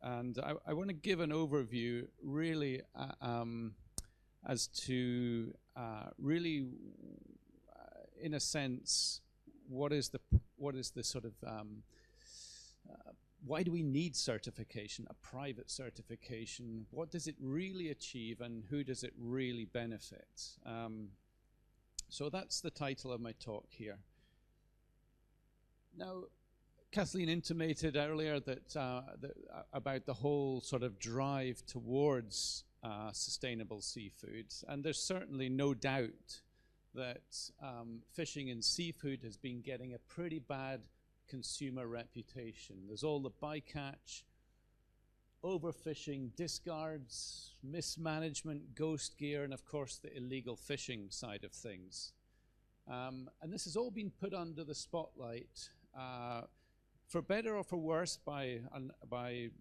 and I want to give an overview really as to really, in a sense, what is the sort of why do we need certification, a private certification? What does it really achieve, and who does it really benefit? So that's the title of my talk here. Now, Kathleen intimated earlier that, about the whole sort of drive towards sustainable seafood, and there's certainly no doubt that fishing in seafood has been getting a pretty bad consumer reputation. There's all the bycatch, overfishing, discards, mismanagement, ghost gear, and of course the illegal fishing side of things. And this has all been put under the spotlight, for better or for worse, by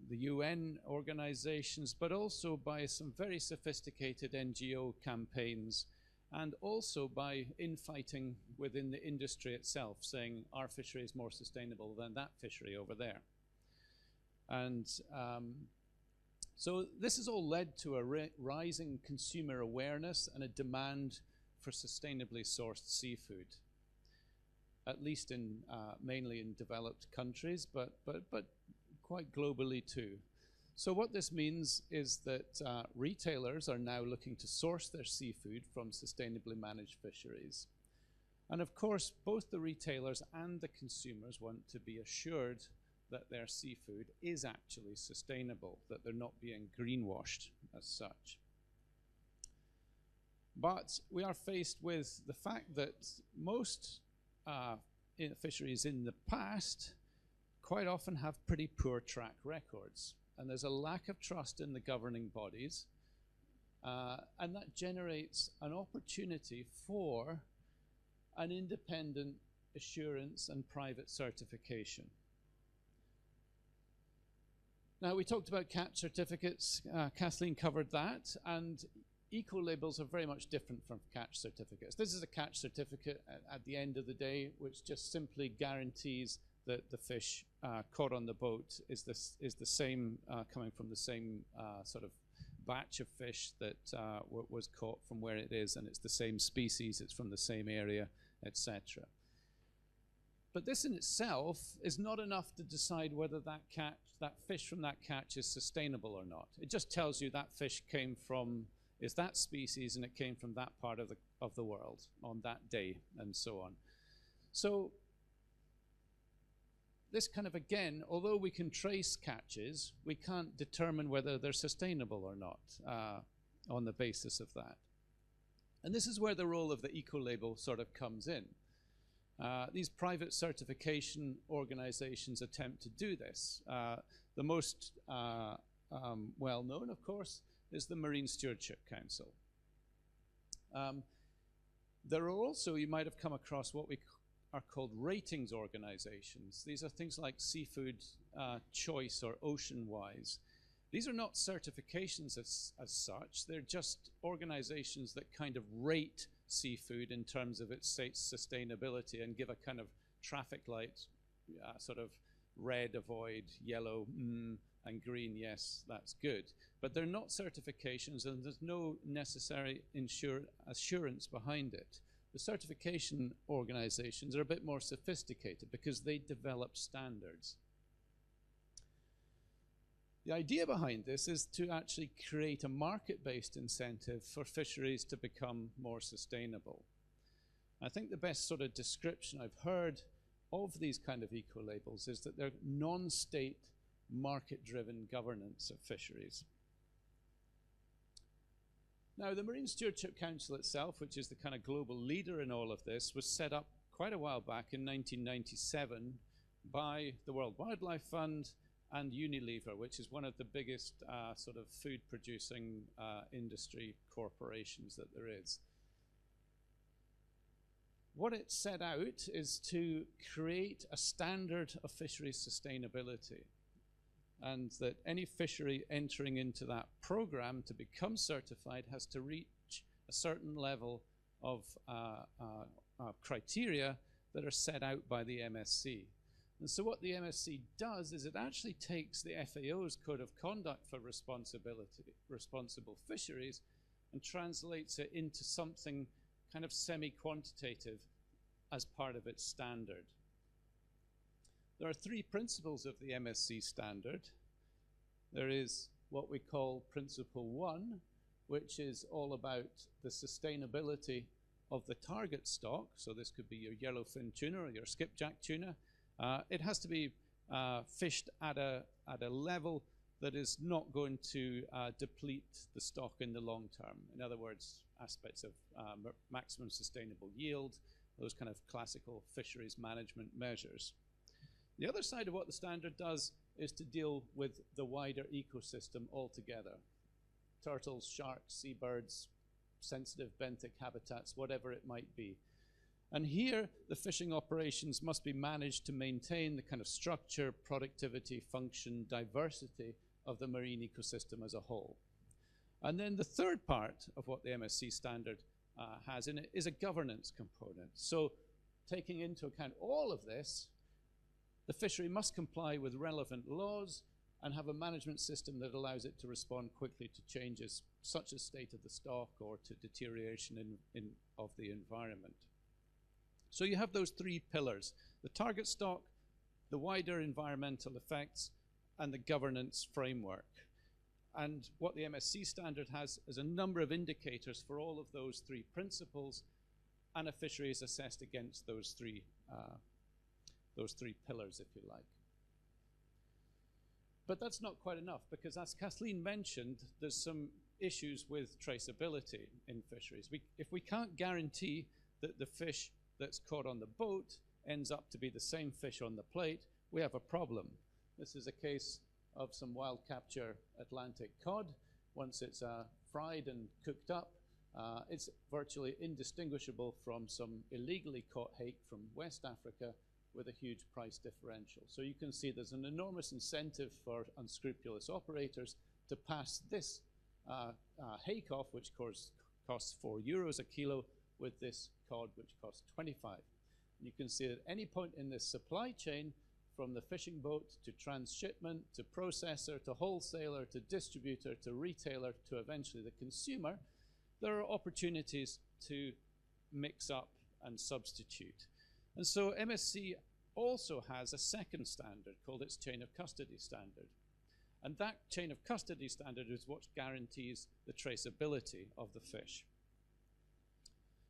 the UN organizations, but also by some very sophisticated NGO campaigns, and also by infighting within the industry itself, saying our fishery is more sustainable than that fishery over there. And so this has all led to a rising consumer awareness and a demand for sustainably sourced seafood, at least in mainly in developed countries, but quite globally too. So what this means is that retailers are now looking to source their seafood from sustainably managed fisheries. And of course, both the retailers and the consumers want to be assured that their seafood is actually sustainable, that they're not being greenwashed as such. But we are faced with the fact that most fisheries in the past quite often have pretty poor track records. And there's a lack of trust in the governing bodies, and that generates an opportunity for an independent assurance and private certification. Now, we talked about catch certificates. Kathleen covered that, and eco-labels are very much different from catch certificates. This is a catch certificate at the end of the day, which just simply guarantees that the fish caught on the boat is the same, coming from the same sort of batch of fish that was caught from where it is, and it's the same species, it's from the same area, etc. But this in itself is not enough to decide whether that fish from that catch is sustainable or not. It just tells you that fish is that species, and it came from that part of the world on that day, and so on. So this kind of, again, although we can trace catches, we can't determine whether they're sustainable or not on the basis of that. And this is where the role of the eco-label sort of comes in. These private certification organizations attempt to do this. The most well-known, of course, is the Marine Stewardship Council. There are also, you might have come across what we are called ratings organizations. These are things like Seafood Choice or Oceanwise. These are not certifications as such. They're just organizations that kind of rate seafood in terms of its sustainability and give a kind of traffic light, sort of red, avoid, yellow, and green, yes, that's good. But they're not certifications, and there's no necessary assurance behind it. The certification organizations are a bit more sophisticated because they develop standards. The idea behind this is to actually create a market-based incentive for fisheries to become more sustainable. I think the best sort of description I've heard of these kind of eco-labels is that they're non-state market-driven governance of fisheries. Now, the Marine Stewardship Council itself, which is the kind of global leader in all of this, was set up quite a while back in 1997 by the World Wildlife Fund and Unilever, which is one of the biggest sort of food-producing industry corporations that there is. What it set out is to create a standard of fisheries sustainability, and that any fishery entering into that program to become certified has to reach a certain level of criteria that are set out by the MSC. And so what the MSC does is it actually takes the FAO's Code of Conduct for Responsible Fisheries and translates it into something kind of semi-quantitative as part of its standard. There are three principles of the MSC standard. There is what we call Principle 1, which is all about the sustainability of the target stock. So this could be your yellowfin tuna or your skipjack tuna. It has to be fished at a level that is not going to deplete the stock in the long term. In other words, aspects of maximum sustainable yield, those kind of classical fisheries management measures. The other side of what the standard does is to deal with the wider ecosystem altogether. Turtles, sharks, seabirds, sensitive benthic habitats, whatever it might be. And here, the fishing operations must be managed to maintain the kind of structure, productivity, function, diversity of the marine ecosystem as a whole. And then the third part of what the MSC standard has in it is a governance component. So taking into account all of this, the fishery must comply with relevant laws and have a management system that allows it to respond quickly to changes such as state of the stock or to deterioration of the environment. So you have those three pillars: the target stock, the wider environmental effects, and the governance framework. And what the MSC standard has is a number of indicators for all of those three principles, and a fishery is assessed against those three pillars, if you like. But that's not quite enough, because as Kathleen mentioned, there's some issues with traceability in fisheries. If we can't guarantee that the fish that's caught on the boat ends up to be the same fish on the plate, we have a problem. This is a case of some wild capture Atlantic cod. Once it's fried and cooked up, it's virtually indistinguishable from some illegally caught hake from West Africa with a huge price differential. So you can see there's an enormous incentive for unscrupulous operators to pass this hake off, which costs €4 a kilo, with this cod, which costs 25. And you can see at any point in this supply chain, from the fishing boat to transshipment to processor to wholesaler to distributor to retailer to eventually the consumer, there are opportunities to mix up and substitute. And so MSC also has a second standard called its chain of custody standard. And that chain of custody standard is what guarantees the traceability of the fish.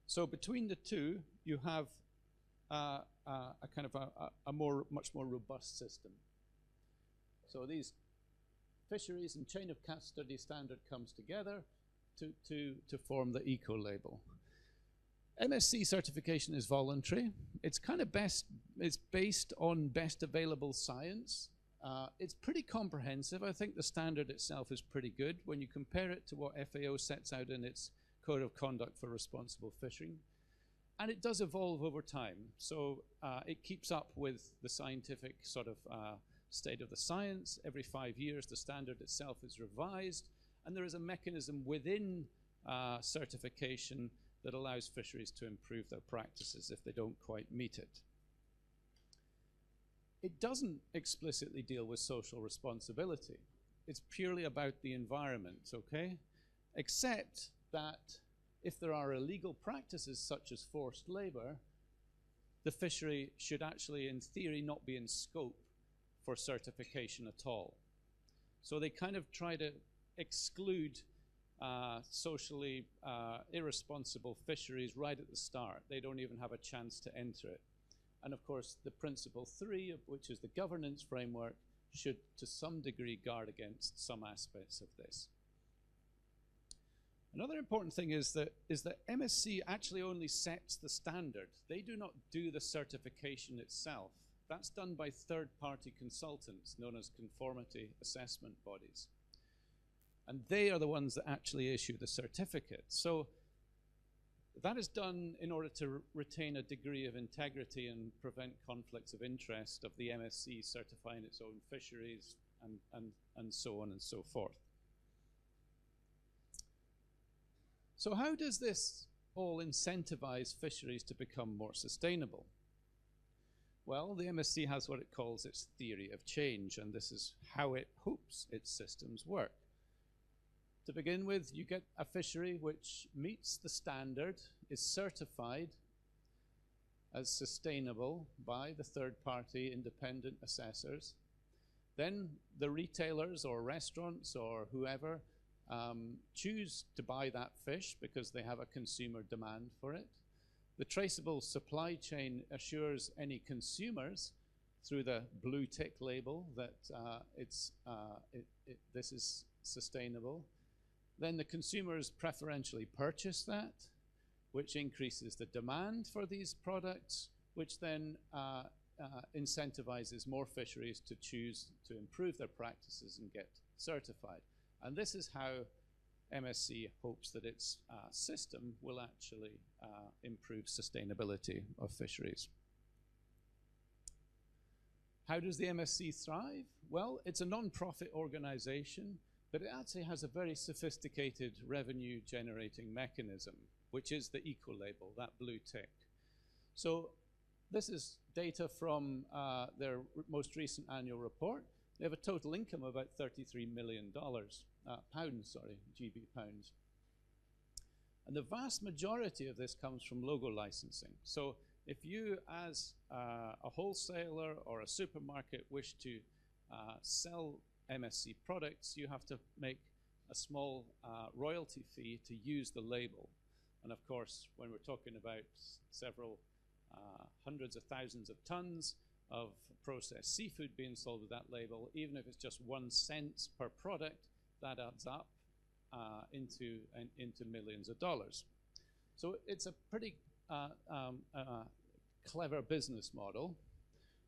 So between the two, you have a kind of a much more robust system. So these fisheries and chain of custody standard comes together to form the eco-label. MSC certification is voluntary. It's kind of it's based on best available science. It's pretty comprehensive. I think the standard itself is pretty good when you compare it to what FAO sets out in its Code of Conduct for Responsible Fishing. And it does evolve over time. So it keeps up with the scientific sort of state of the science. Every 5 years, the standard itself is revised. And there is a mechanism within certification that allows fisheries to improve their practices if they don't quite meet it. It doesn't explicitly deal with social responsibility. It's purely about the environment, okay? Except that if there are illegal practices such as forced labor, the fishery should actually, in theory, not be in scope for certification at all. So they kind of try to exclude socially irresponsible fisheries right at the start. They don't even have a chance to enter it. And of course, the principle 3, which is the governance framework, should to some degree guard against some aspects of this. Another important thing is that MSC actually only sets the standard. They do not do the certification itself. That's done by third-party consultants known as conformity assessment bodies. And they are the ones that actually issue the certificate. So that is done in order to retain a degree of integrity and prevent conflicts of interest of the MSC certifying its own fisheries and so on and so forth. So how does this all incentivize fisheries to become more sustainable? Well, the MSC has what it calls its theory of change, and this is how it hopes its systems work. To begin with, you get a fishery which meets the standard, is certified as sustainable by the third-party independent assessors. Then the retailers or restaurants or whoever choose to buy that fish because they have a consumer demand for it. The traceable supply chain assures any consumers through the blue tick label that this is sustainable. Then the consumers preferentially purchase that, which increases the demand for these products, which then incentivizes more fisheries to choose to improve their practices and get certified. And this is how MSC hopes that its system will actually improve sustainability of fisheries. How does the MSC thrive? Well, it's a non-profit organization, but it actually has a very sophisticated revenue generating mechanism, which is the eco-label, that blue tick. So this is data from their most recent annual report. They have a total income of about $33 million, GB pounds. And the vast majority of this comes from logo licensing. So if you, as a wholesaler or a supermarket, wish to sell MSC products, you have to make a small royalty fee to use the label. And of course, when we're talking about several hundreds of thousands of tons of processed seafood being sold with that label, even if it's just 1 cent per product, that adds up into millions of dollars. So it's a pretty clever business model.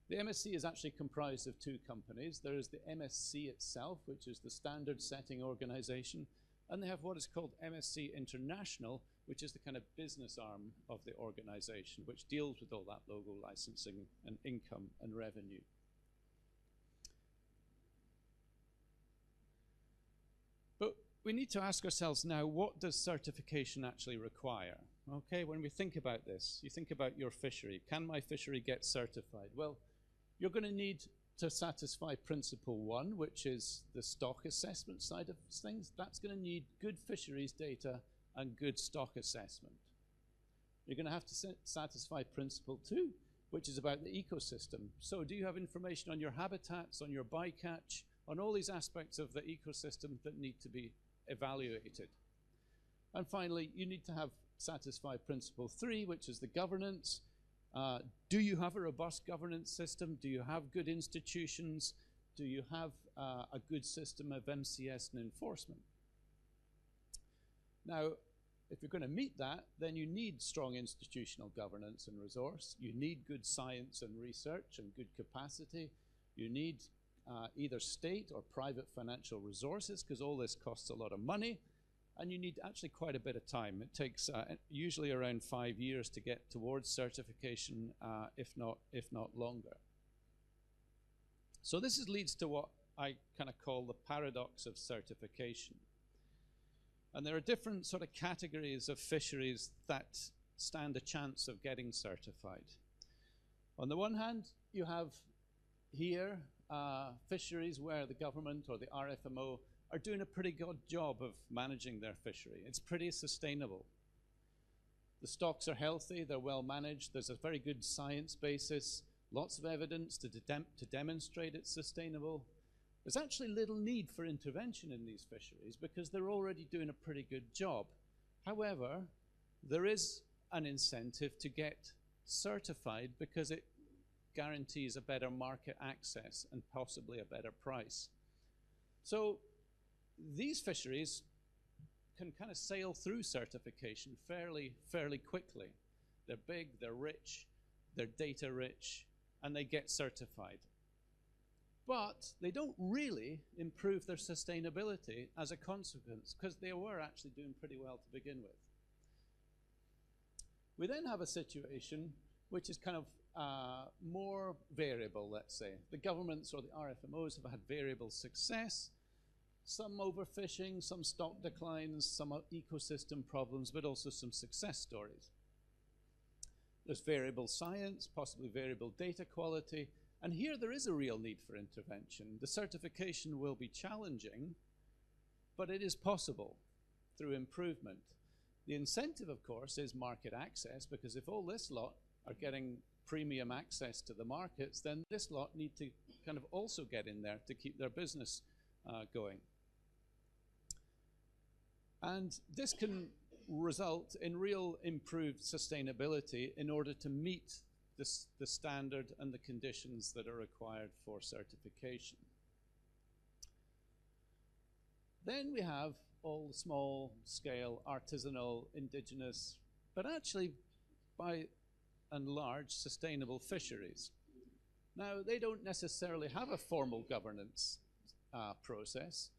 The MSC is actually comprised of 2 companies. There is the MSC itself, which is the standard setting organization, and they have what is called MSC International, which is the kind of business arm of the organization, which deals with all that logo licensing and income and revenue. But we need to ask ourselves now, what does certification actually require? Okay, when we think about this, you think about your fishery. Can my fishery get certified? Well, you're going to need to satisfy principle 1, which is the stock assessment side of things. That's going to need good fisheries data and good stock assessment. You're going to have to satisfy principle 2, which is about the ecosystem. So do you have information on your habitats, on your bycatch, on all these aspects of the ecosystem that need to be evaluated? And finally, you need to have satisfy principle 3, which is the governance. Do you have a robust governance system? Do you have good institutions? Do you have a good system of MCS and enforcement? Now, if you're going to meet that, then you need strong institutional governance and resource. You need good science and research and good capacity. You need either state or private financial resources, because all this costs a lot of money. And you need actually quite a bit of time. It takes usually around 5 years to get towards certification, if not longer. So this leads to what I kind of call the paradox of certification. And there are different sort of categories of fisheries that stand a chance of getting certified. On the one hand, you have here fisheries where the government or the RFMO are doing a pretty good job of managing their fishery. It's pretty sustainable. The stocks are healthy, they're well managed, there's a very good science basis, lots of evidence to demonstrate it's sustainable. There's actually little need for intervention in these fisheries because they're already doing a pretty good job. However, there is an incentive to get certified because it guarantees a better market access and possibly a better price. So these fisheries can kind of sail through certification fairly quickly. They're big, they're rich, they're data rich, and they get certified. But they don't really improve their sustainability as a consequence, because they were actually doing pretty well to begin with. We then have a situation which is kind of more variable, let's say. The governments or the RFMOs have had variable success, some overfishing, some stock declines, some ecosystem problems, but also some success stories. There's variable science, possibly variable data quality, and here there is a real need for intervention. The certification will be challenging, but it is possible through improvement. The incentive, of course, is market access, because if all this lot are getting premium access to the markets, then this lot need to kind of also get in there to keep their business going. And this can result in real improved sustainability in order to meet the standard and the conditions that are required for certification. Then we have all the small scale, artisanal, indigenous, but actually by and large sustainable fisheries. Now, they don't necessarily have a formal governance process.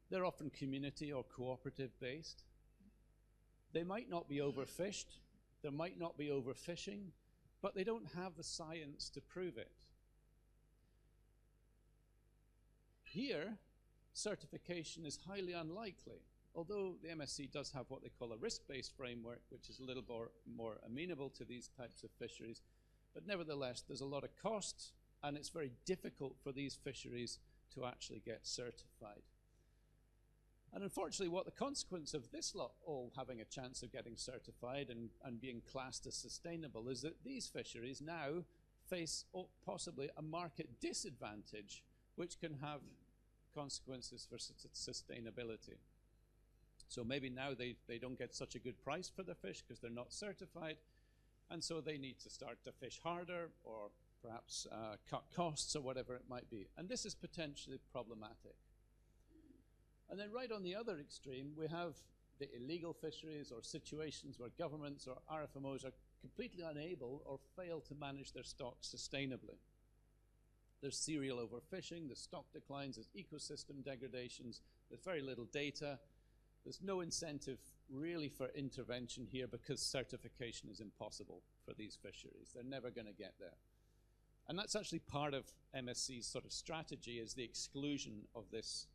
They're often community or cooperative based. They might not be overfished, there might not be overfishing, but they don't have the science to prove it. Here, certification is highly unlikely, although the MSC does have what they call a risk-based framework, which is a little more amenable to these types of fisheries. But nevertheless, there's a lot of cost, and it's very difficult for these fisheries to actually get certified. And unfortunately, what the consequence of this lot all having a chance of getting certified and being classed as sustainable is that these fisheries now face possibly a market disadvantage, which can have consequences for sustainability. So maybe now they don't get such a good price for their fish because they're not certified, and so they need to start to fish harder or perhaps cut costs or whatever it might be. And this is potentially problematic. And then right on the other extreme, we have the illegal fisheries or situations where governments or RFMOs are completely unable or fail to manage their stocks sustainably. There's serial overfishing, there's stock declines, there's ecosystem degradations, there's very little data. There's no incentive really for intervention here because certification is impossible for these fisheries. They're never going to get there. And that's actually part of MSC's sort of strategy, is the exclusion of these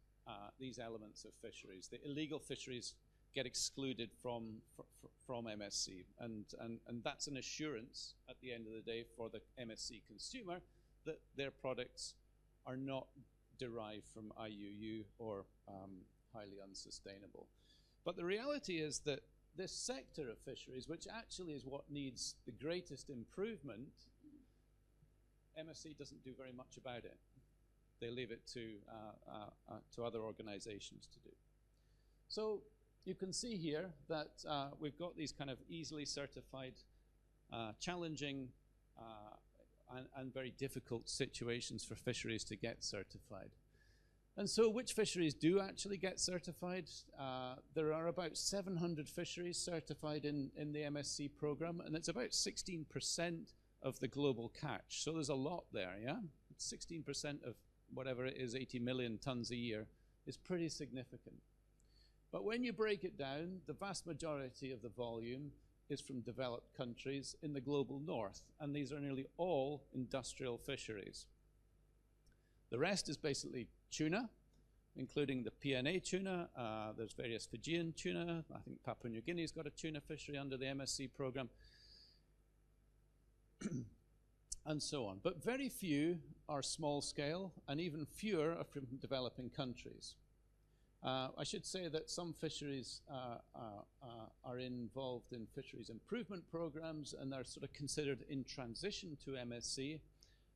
elements of fisheries. The illegal fisheries get excluded from MSC, and that's an assurance at the end of the day for the MSC consumer that their products are not derived from IUU or highly unsustainable. But the reality is that this sector of fisheries, which actually is what needs the greatest improvement, MSC doesn't do very much about it. They leave it to other organizations to do. So you can see here that we've got these kind of easily certified, challenging and very difficult situations for fisheries to get certified. And so which fisheries do actually get certified? There are about 700 fisheries certified in the MSC program, and it's about 16% of the global catch. So there's a lot there, yeah? 16% of whatever it is, 80 million tons a year, is pretty significant. But when you break it down, the vast majority of the volume is from developed countries in the global north, and these are nearly all industrial fisheries. The rest is basically tuna, including the PNA tuna. There's various Fijian tuna. I think Papua New Guinea's got a tuna fishery under the MSC program. And so on. But very few are small scale, and even fewer are from developing countries. I should say that some fisheries are involved in fisheries improvement programs, and they're sort of considered in transition to MSC,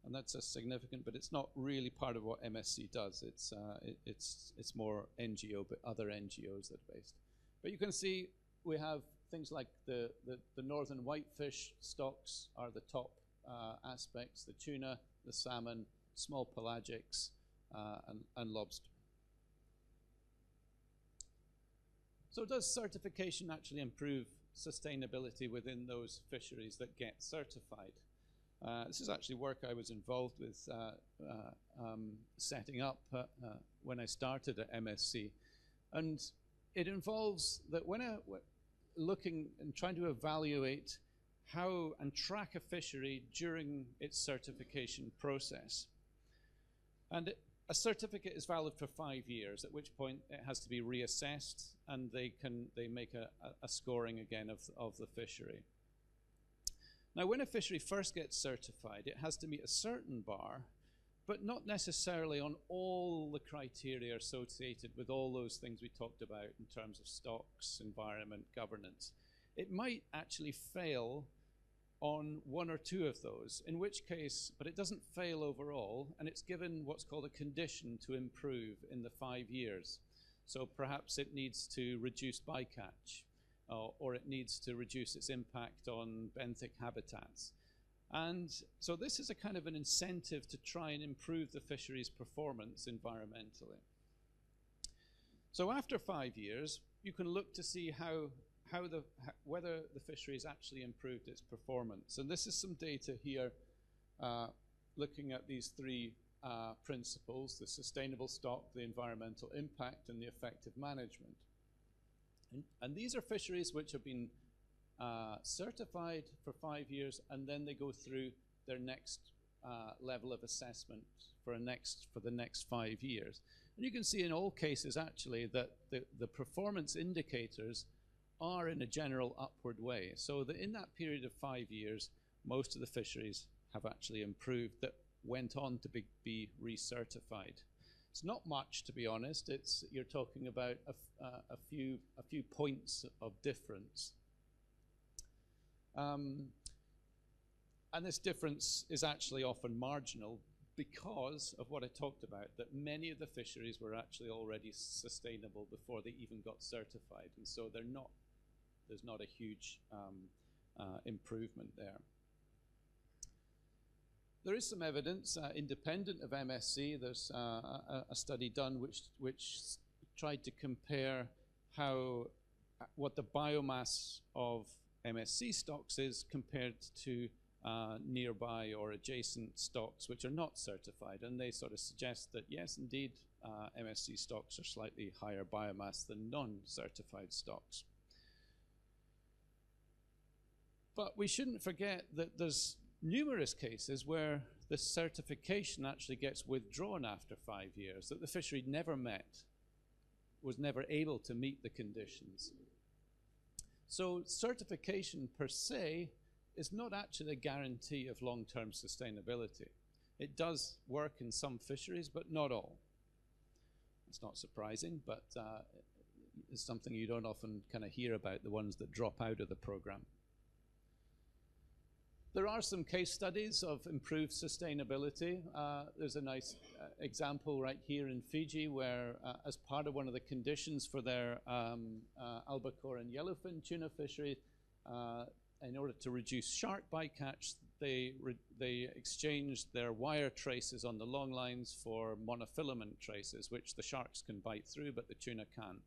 and that's significant, but it's not really part of what MSC does. It's more NGO, but other NGOs that are based. But you can see we have things like the northern whitefish stocks are the top aspects, the tuna, the salmon, small pelagics, and lobster. So does certification actually improve sustainability within those fisheries that get certified? This is actually work I was involved with setting up when I started at MSC. And it involves that when looking and trying to evaluate how and track a fishery during its certification process. And a certificate is valid for 5 years, at which point it has to be reassessed, and they make a scoring again of the fishery. Now, when a fishery first gets certified, it has to meet a certain bar, but not necessarily on all the criteria associated with all those things we talked about in terms of stocks, environment, governance. It might actually fail on one or two of those, in which case, but it doesn't fail overall, and it's given what's called a condition to improve in the 5 years. So perhaps it needs to reduce bycatch, or it needs to reduce its impact on benthic habitats. And so this is a kind of an incentive to try and improve the fishery's performance environmentally. So after 5 years, you can look to see whether the fishery has actually improved its performance. And this is some data here looking at these three principles: the sustainable stock, the environmental impact, and the effective management. And these are fisheries which have been certified for 5 years, and then they go through their next level of assessment for the next 5 years. And you can see in all cases actually that the performance indicators are in a general upward way. So that in that period of 5 years, most of the fisheries have actually improved that went on to be recertified. It's not much, to be honest. You're talking about a few points of difference. And this difference is actually often marginal because of what I talked about, that many of the fisheries were actually already sustainable before they even got certified. And so there's not a huge improvement there. There is some evidence, independent of MSC. There's a study done which tried to compare what the biomass of MSC stocks is compared to nearby or adjacent stocks which are not certified. And they sort of suggest that, yes, indeed, MSC stocks are slightly higher biomass than non-certified stocks. But we shouldn't forget that there's numerous cases where the certification actually gets withdrawn after 5 years, that the fishery was never able to meet the conditions. So certification per se is not actually a guarantee of long-term sustainability. It does work in some fisheries, but not all. It's not surprising, but it's something you don't often kind of hear about, the ones that drop out of the program. There are some case studies of improved sustainability. There's a nice example right here in Fiji where, as part of one of the conditions for their albacore and yellowfin tuna fishery, in order to reduce shark bycatch, they exchanged their wire traces on the long lines for monofilament traces, which the sharks can bite through, but the tuna can't.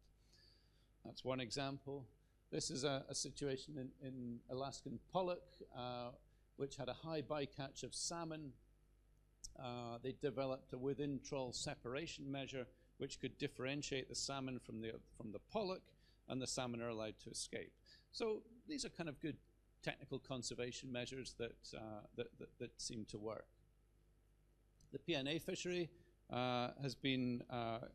That's one example. This is a situation in Alaskan pollock, which had a high bycatch of salmon. They developed a within-trawl separation measure which could differentiate the salmon from the pollock, and the salmon are allowed to escape. So these are kind of good technical conservation measures that seem to work. The PNA fishery has been,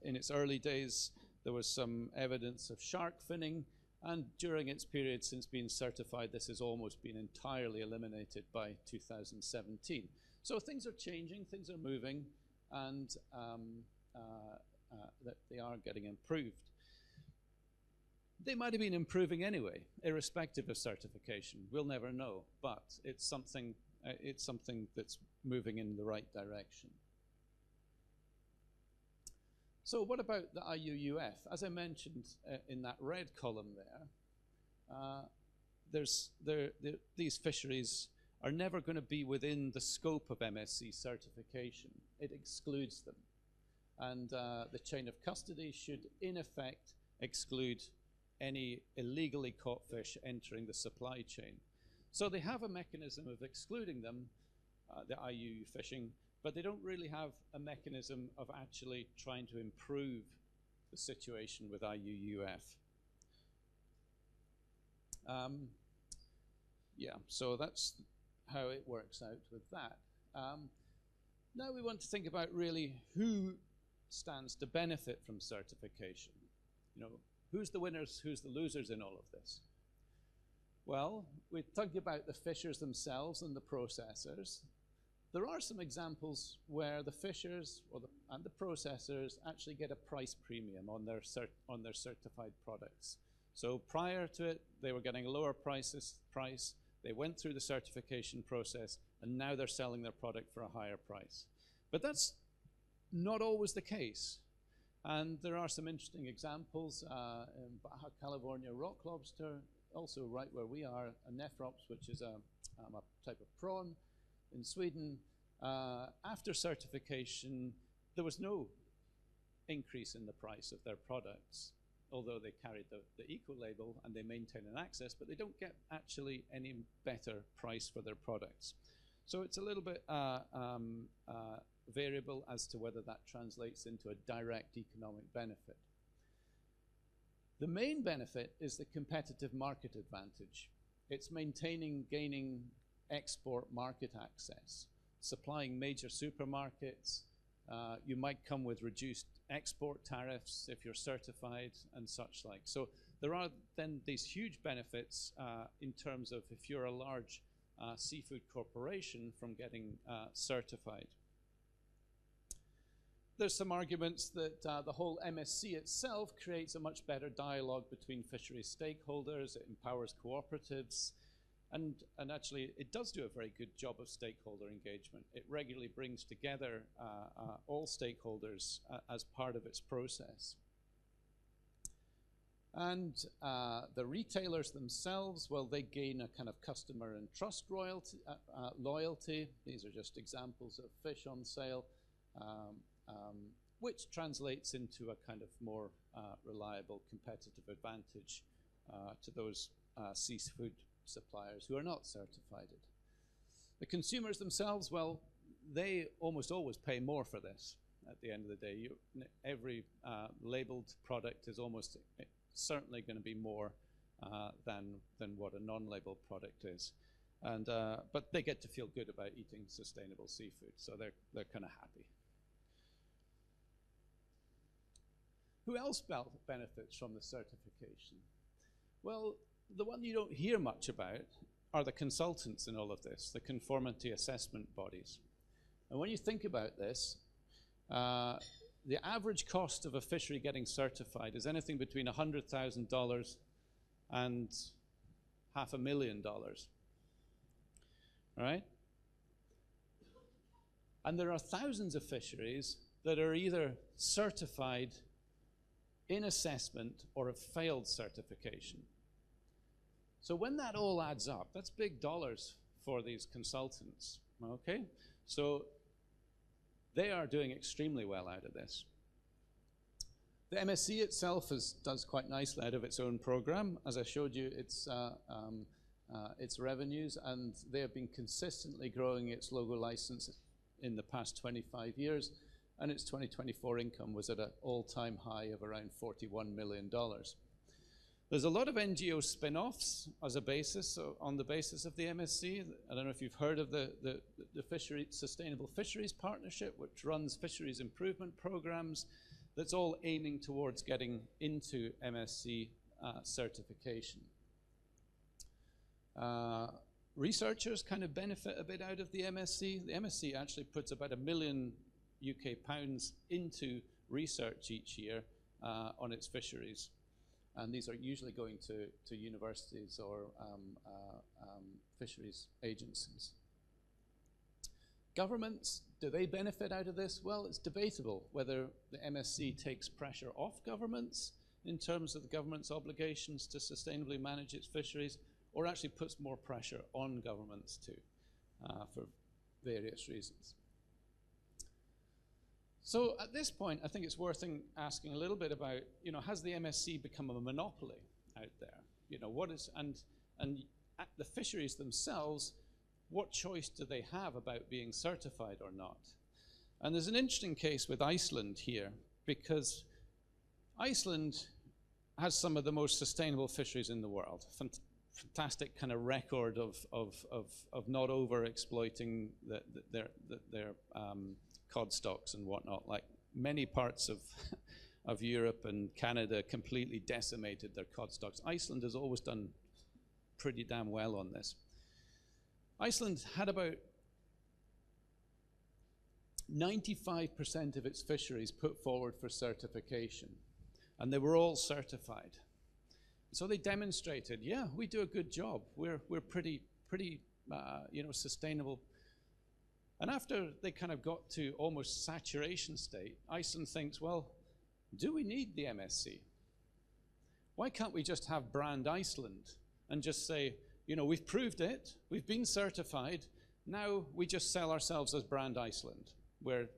in its early days, there was some evidence of shark finning, and during its period since being certified, this has almost been entirely eliminated by 2017. So things are changing, things are moving, and that they are getting improved. They might have been improving anyway, irrespective of certification. We'll never know, but it's something that's moving in the right direction. So what about the IUUF? As I mentioned in that red column there, these fisheries are never going to be within the scope of MSC certification. It excludes them. And the chain of custody should, in effect, exclude any illegally caught fish entering the supply chain. So they have a mechanism of excluding them, the IUU fishing, but they don't really have a mechanism of actually trying to improve the situation with IUUF. Yeah, so that's how it works out with that. Now we want to think about really who stands to benefit from certification. You know, who's the winners, who's the losers in all of this? Well, we talked about the fishers themselves and the processors. There are some examples where the fishers and the processors actually get a price premium on their certified products. So prior to it, they were getting a lower price. They went through the certification process, and now they're selling their product for a higher price. But that's not always the case. And there are some interesting examples. In Baja California rock lobster, also right where we are, a nephrops, which is a type of prawn. In Sweden, after certification, there was no increase in the price of their products, although they carried the eco label and they maintain an access, but they don't get actually any better price for their products. So it's a little bit variable as to whether that translates into a direct economic benefit. The main benefit is the competitive market advantage. It's gaining export market access, supplying major supermarkets. You might come with reduced export tariffs if you're certified and such like. So there are then these huge benefits in terms of if you're a large seafood corporation from getting certified. There's some arguments that the whole MSC itself creates a much better dialogue between fisheries stakeholders. It empowers cooperatives. And actually, it does do a very good job of stakeholder engagement. It regularly brings together all stakeholders as part of its process. And the retailers themselves, well, they gain a kind of customer and trust loyalty. These are just examples of fish on sale, which translates into a kind of more reliable competitive advantage to those seafood suppliers who are not certified. The consumers themselves, well, they almost always pay more for this at the end of the day. Every labeled product is almost certainly going to be more than what a non-labeled product is. And but they get to feel good about eating sustainable seafood, so they're kind of happy. Who else benefits from the certification? Well, the one you don't hear much about are the consultants in all of this, the conformity assessment bodies. And when you think about this, the average cost of a fishery getting certified is anything between $100,000 and $500,000. All right? And there are thousands of fisheries that are either certified in assessment or have failed certification. So when that all adds up, that's big dollars for these consultants, okay? So they are doing extremely well out of this. The MSC itself does quite nicely out of its own program. As I showed you, its revenues, and they have been consistently growing its logo license in the past 25 years, and its 2024 income was at an all-time high of around $41 million. There's a lot of NGO spin-offs as a basis, on the basis of the MSC. I don't know if you've heard of the Sustainable Fisheries Partnership, which runs fisheries improvement programs. That's all aiming towards getting into MSC certification. Researchers kind of benefit a bit out of the MSC. The MSC actually puts about £1 million UK into research each year on its fisheries. And these are usually going to universities or fisheries agencies. Governments, do they benefit out of this? Well, it's debatable whether the MSC takes pressure off governments in terms of the government's obligations to sustainably manage its fisheries, or actually puts more pressure on governments too, for various reasons. So at this point, I think it's worth asking a little bit about, has the MSC become a monopoly out there? And the fisheries themselves, what choice do they have about being certified or not? And there's an interesting case with Iceland here, because Iceland has some of the most sustainable fisheries in the world. Fantastic kind of record of not over-exploiting their cod stocks and whatnot. Like many parts of Europe and Canada completely decimated their cod stocks. Iceland has always done pretty damn well on this. Iceland had about 95% of its fisheries put forward for certification, and they were all certified. So they demonstrated, yeah, we do a good job. We're pretty sustainable. And after they kind of got to almost saturation state, Iceland thinks, well, do we need the MSC? Why can't we just have brand Iceland and just say, we've proved it, we've been certified, now we just sell ourselves as brand Iceland. We're